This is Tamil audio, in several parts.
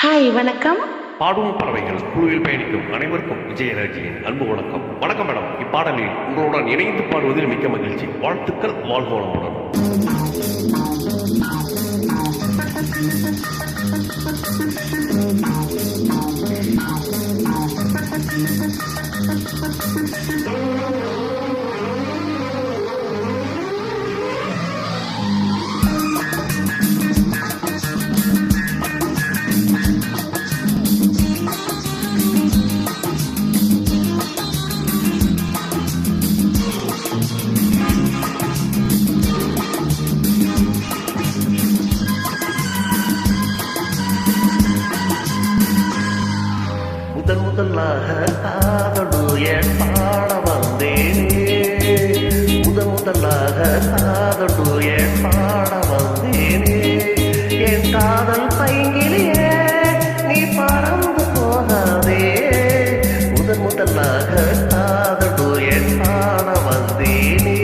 ஹாய் வணக்கம். பாடும் பறவைகள் குழுவில் பயணிக்கும் அனைவருக்கும் விஜயராஜியின் அன்பு வணக்கம். வணக்கம் மேடம். இப்பாடலில் உங்களுடன் இணைந்து பாடுவதில் மிக்க மகிழ்ச்சி. வாழ்த்துக்கள். வாழ்க வளமுடன். முதலாக காதலுயர் பாட வந்தேனே, முதலாக காதலுயர் பாட வந்தேனே. என் காதல் பைங்கிலேயே நீ பறந்து போகாதே, முதலாக காதலுயர் பாட வந்தேனே.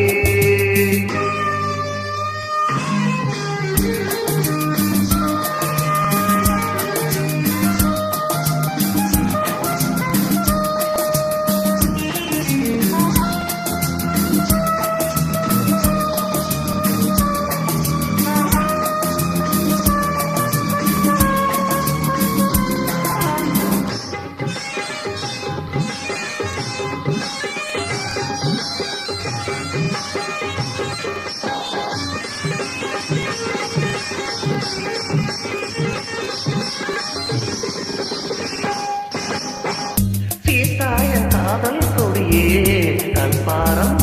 காதல் கொடியே கண்பாரம்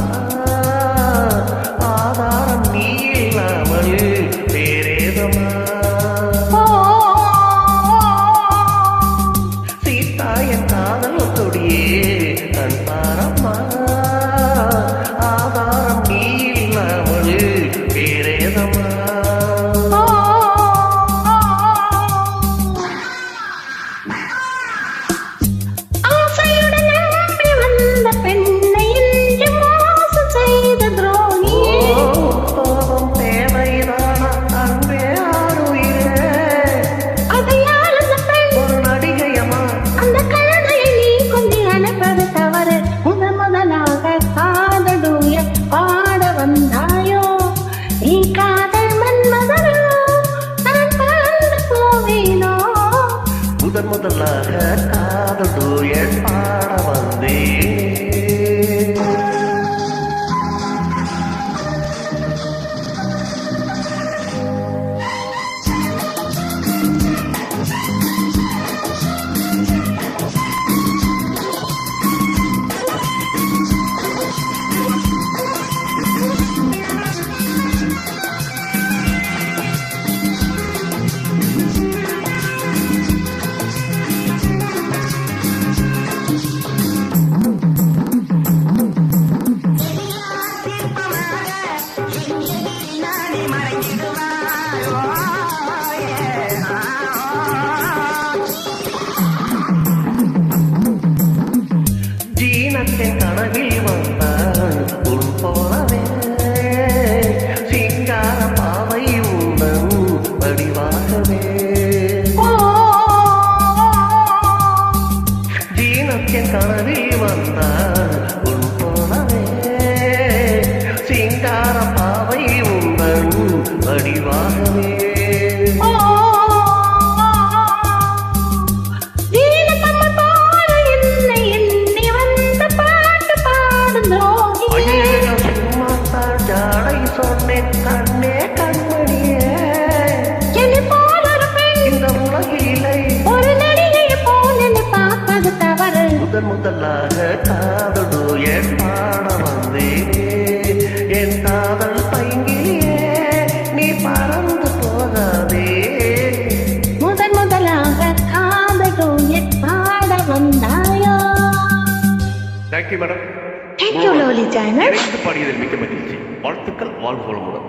ஆதாரம் நீ இல்லாமல் பேரேதமா. சீதாயன் காதல் கொடியே கண்பாரம்மா ஆதாரம் நீ இல்லாமல் பேரேதமா. முதலாக காதலுயர் பாட வந்தேன். கனவில் வந்தால் உன் போலவே சிங்கார பாவை உந்தன் வடிவாகவே. ஜீனத்தின் கனவில் வந்தால் உன் போலவே சிங்கார பாவை உந்தன் வடிவாகவே. சொன்னேன் கண்ணே கண்மணியே, இந்த உலகிலை ஒரு நடிகை போல பார்ப்பது தவறு. முதலாக காதலுயர் பாட வந்தேனே, என் காதல் பைங்கிலேயே நீ பறந்து போகாதே. முதலாக காதலுயர் பாட வந்தாயோ. Thank you madam. Thank you lovely channel. பாடியதில் மிக்க மகிழ்ச்சி. வாழ்த்துக்கள். வாழ்க வளமுடன்.